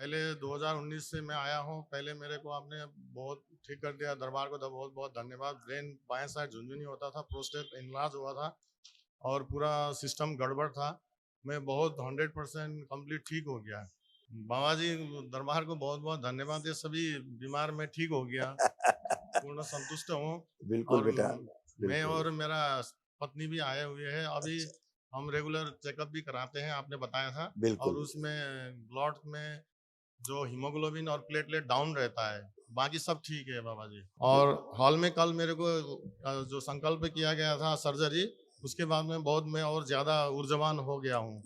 पहले 2019 से मैं आया हूँ। पहले मेरे को आपने बहुत ठीक कर दिया, दरबार को बहुत बहुत धन्यवाद। ब्रेन बाएं साइड झुंझुनी होता था, प्रोस्टेट इनलार्ज हुआ था और पूरा सिस्टम गड़बड़ था। मैं बहुत 100% कंप्लीट ठीक हो गया। बाबा जी, दरबार को बहुत बहुत धन्यवाद। ये सभी बीमार मैं ठीक हो गया, पूर्ण संतुष्ट हूँ। बिल्कुल और बेटा, मैं बिल्कुल। और मेरा पत्नी भी आए हुए हैं अभी। हम रेगुलर चेकअप भी कराते हैं, आपने बताया था। और बिल्कुल उसमें ब्लड में जो हीमोग्लोबिन और प्लेटलेट डाउन रहता है, बाकी सब ठीक है बाबा जी। और हॉल में कल मेरे को जो संकल्प किया गया था सर्जरी, उसके बाद में बहुत मैं और ज्यादा ऊर्जावान हो गया हूँ।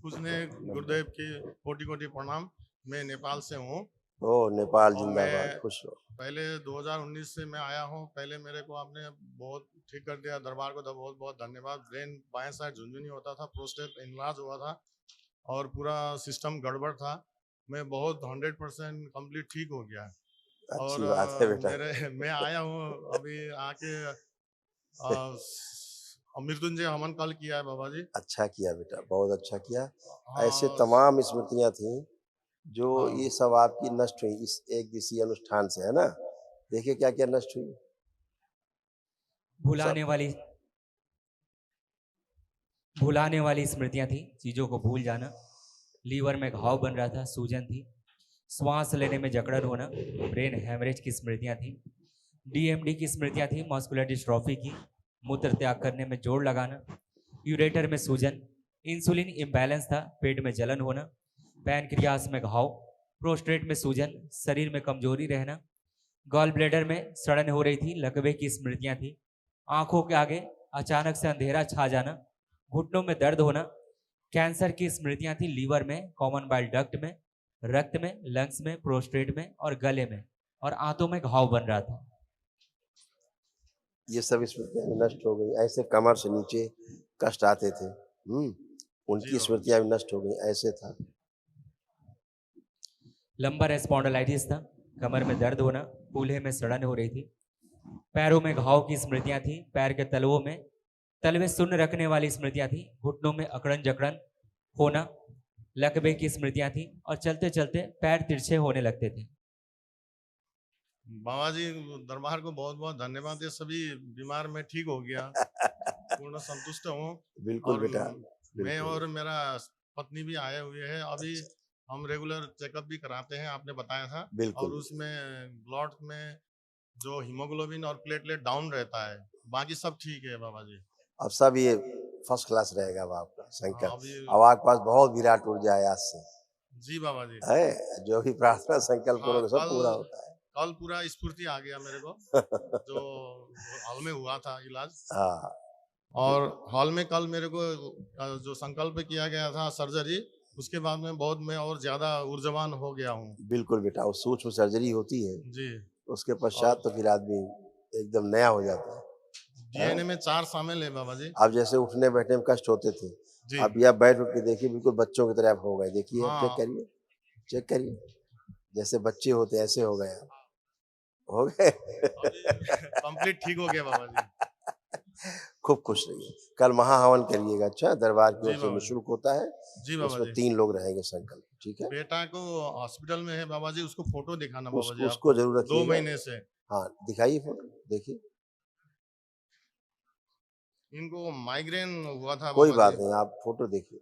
उसने गुरुदेव की कोटि कोटि प्रणाम। मैं नेपाल से हूँ ओ नेपाल और जिंदाबाद, मैं खुश रहो। पहले 2019 से मैं आया हूँ। पहले मेरे को आपने बहुत ठीक कर दिया, दरबार को बहुत बहुत धन्यवाद। ब्रेन बाएं साइड झुंझुनी होता था, प्रोस्टेट इनलार्ज हुआ था और पूरा सिस्टम गड़बड़ था। मैं बहुत 100% कंप्लीट ठीक हो गया। और अच्छी बात है बेटा। मेरे मैं आया हूँ अभी आके मृत्युंजय हवन कल किया है बाबा जी। अच्छा किया बेटा, बहुत अच्छा किया। ऐसे हाँ तमाम स्मृतियां थी जो हाँ ये सब आपकी नष्ट हुई इस एक दिवसीय अनुष्ठान से, है ना। देखिए क्या क्या नष्ट हुई सब। भुलाने वाली भुलाने वाली स्मृतियां थी, चीजों को भूल जाना। लीवर में घाव बन रहा था, सूजन थी, श्वास लेने में जकड़न होना, ब्रेन हैमरेज की स्मृतियां थी, डीएमडी की स्मृतियां थी, मस्कुलर डिस्ट्रॉफी की, मूत्र त्याग करने में जोड़ लगाना, यूरेटर में सूजन, इंसुलिन इम्बैलेंस था, पेट में जलन होना, पैनक्रियास में घाव, प्रोस्टेट में सूजन, शरीर में कमजोरी रहना, गॉल ब्लैडर में सड़न हो रही थी, लकवे की स्मृतियां थी, आंखों के आगे अचानक से अंधेरा छा जाना, घुटनों में दर्द होना, कैंसर की स्मृतियां थी, लीवर में, कॉमन बाइल डक्ट में, रक्त में, लंग्स में, प्रोस्टेट में और गले में, और आंतों में घाव बन रहा था। ये सब स्मृतियां नष्ट हो गई। ऐसे कमर से नीचे कष्ट आते थे, जी उनकी बाबा जी। स्मृतियां भी नष्ट हो गई। ऐसे था लंबर स्पॉन्डिलाइटिस था, कमर में दर्द होना, कूल्हे में सड़न हो रही थी, पैरों में घाव की स्मृतियां थी, पैर के तलवों में तलवे सुन्न रखने वाली स्मृतियां थी, घुटनों में अकड़न जकड़न होना, लकवे की स्मृतियां थी, और चलते चलते पैर तिरछे होने लगते थे। बाबा जी, दरबार को बहुत बहुत धन्यवाद। ये सभी बीमार मैं ठीक हो गया, पूर्ण संतुष्ट हूँ। बिल्कुल और बेटा, मैं बिल्कुल। और मेरा पत्नी भी आए हुए हैं अभी। हम रेगुलर चेकअप भी कराते हैं, आपने बताया था। और बिल्कुल उसमें ब्लड में जो हीमोग्लोबिन और प्लेटलेट डाउन रहता है, बाकी सब ठीक है बाबा जी। अब सब ये फर्स्ट क्लास रहेगा अब आपका हाँ संकल्प। अभी। अब आपके पास बहुत विराट ऊर्जा है आज से, जी बाबा जी। है जो भी प्रार्थना संकल्प हाँ करोगे सब कल पूरा होता कल पूरा स्फूर्ति आ गया मेरे को, है। जो हॉल में हुआ था इलाज। हाँ और हॉल में कल मेरे को जो संकल्प किया गया था सर्जरी, उसके बाद में बहुत मैं और ज्यादा ऊर्जावान हो गया हूँ। बिल्कुल बेटा, वो सूक्ष्म सर्जरी होती है, जी। उसके और पश्चात तो फिर आदमी एकदम नया हो जाता है। डीएनए में 4 शामिल है बाबा जी। आप जैसे उठने बैठने में कष्ट होते थे, जी। अब यह बैठ उठ के देखिए बिल्कुल बच्चों की तरह आप हो गए। देखिए चेक हाँ करिए, चेक करिए, जैसे बच्चे होते ऐसे हो गए आप, हो गए। अभी कंप्लीट ठीक हो गया बाबा जी। खूब खुश रहिए। कल महाहवन करिएगा, अच्छा दरबार की ओर जी से बाबा जी। निःशुल्क होता है। जी बाबा उसमें जी। 3 लोग रहेंगे संकल्प, ठीक है। बेटा को हॉस्पिटल में है बाबा जी, उसको फोटो दिखाना बाबा जी उसको आपको, जरूर 2 रखिएगा। महीने से। हाँ दिखाइए फोटो, देखिए। इनको माइग्रेन हुआ था कोई बाबा बात जी। नहीं, आप फोटो देखिए।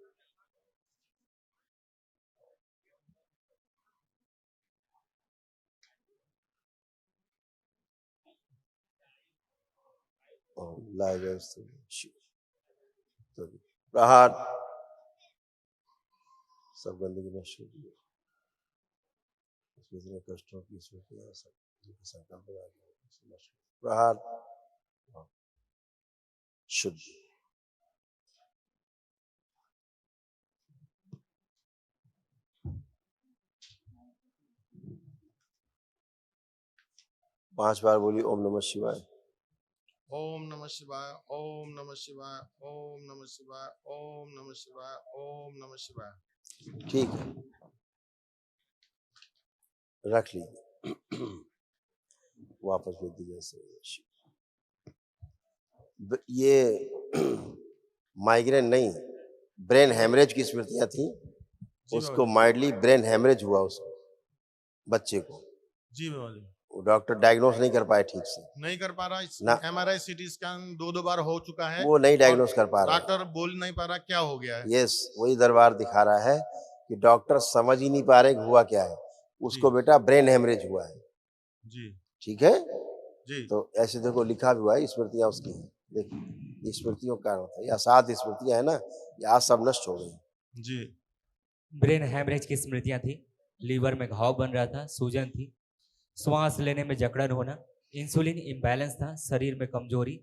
लाइव प्रहार सब गंदगी नष्ट हो गई, उसमें इतने कष्टों की स्मृतियां सब संकल्प लगा के प्रहार शुद्ध। पांच बार बोलिए ओम नमः शिवाय। ओम नमः शिवाय, ओम नमः शिवाय, ओम नमः शिवाय, ओम नमः शिवाय, ओम नमः शिवाय। ठीक है, रख लीजिए। वापस भेज दीजिए ऐसे। ये माइग्रेन नहीं, ब्रेन हेमरेज की स्मृतियां थी। जी उसको बाबा जी। माइल्डली ब्रेन हेमरेज हुआ उसको, बच्चे को। जी बाबा जी। वो डॉक्टर डायग्नोस नहीं कर पाए ठीक से, नहीं कर पा रहा, ना एमआरआई सीटी स्कैन दो बार हो चुका है वो नहीं और डायग्नोस कर पा रहा है। डॉक्टर बोल नहीं पा रहा क्या हो गया है। यस, वही दरबार दिखा रहा है कि डॉक्टर समझ ही नहीं पा रहे कि हुआ क्या है। उसको जी बेटा ब्रेन हेमरेज हुआ है, जी ठीक है। जी तो ऐसे देखो लिखा भी हुआ है, स्मृतियां उसकी हैं। देखिए ये स्मृतियों का कारण होता है, ये असाध स्मृतियां है ना, ये आज सब नष्ट हो गई। जी ब्रेन हैमरेज की स्मृतियां थी। लीवर में घाव बन रहा था, सूजन थी, श्वास लेने में जकड़न होना, इंसुलिन इम्बैलेंस था, शरीर में कमजोरी,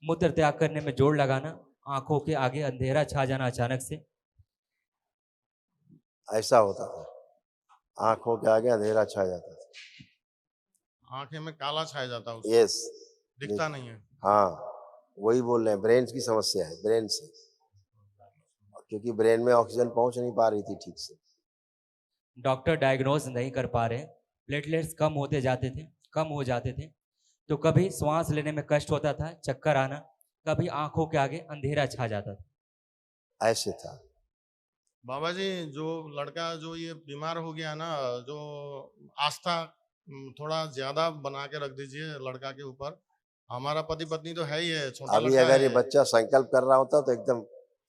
मूत्र त्याग करने में जोर लगाना, आंखों के आगे अंधेरा छा जाना अचानक से। ऐसा होता था, आंखों के आगे अंधेरा छा जाता था। आंखें में काला छाया जाता है उसको, यस, दिखता नहीं है। हाँ वही बोल रहे हैं, ब्रेन की समस्या है, ब्रेन से, क्योंकि ब्रेन में ऑक्सीजन पहुंच नहीं पा रही थी ठीक से। डॉक्टर डायग्नोज नहीं कर पा रहे, प्लेटलेट्स कम होते जाते थे, कम हो जाते थे, तो कभी श्वास लेने में कष्ट होता था, चक्कर आना, कभी आंखों के आगे अंधेरा छा जाता था। ऐसे था। बाबा जी जो लड़का जो ये बीमार हो गया ना, जो आस्था थोड़ा ज्यादा बना के रख दीजिए लड़का के ऊपर। हमारा पति पत्नी तो है ही है, छोटा अभी लड़का अगर ये है। बच्चा संकल्प कर रहा होता तो एकदम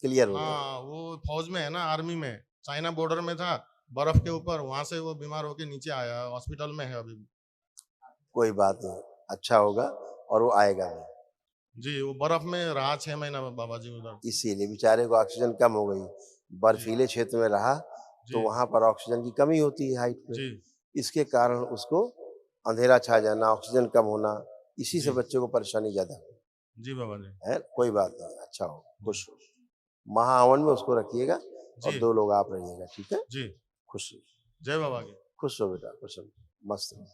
क्लियर हो जाएगा। हाँ वो फौज में है ना, आर्मी में, चाइना बॉर्डर में था, बर्फ के ऊपर, वहां से वो बीमार होके नीचे आया, हॉस्पिटल में है अभी। कोई बात नहीं, अच्छा होगा और वो आएगा भी। जी वो बर्फ में रहा 6 महीना बाबा जी उधर। इसीलिए बेचारे को ऑक्सीजन कम हो गई, बर्फीले क्षेत्र में रहा तो जी वहां पर ऑक्सीजन की कमी होती है हाइट पे, जी इसके कारण उसको अंधेरा छा जाना, ऑक्सीजन कम होना, इसी से जी बच्चे को परेशानी ज्यादा जी बाबा जी। है। कोई बात नहीं, अच्छा हो, खुश हो। महाहवन में उसको रखिएगा और जी 2 लोग आप रहिएगा, ठीक है। जी खुश रहो, जय बाबा की। खुश हो बेटा, खुश हो, मस्त रहो।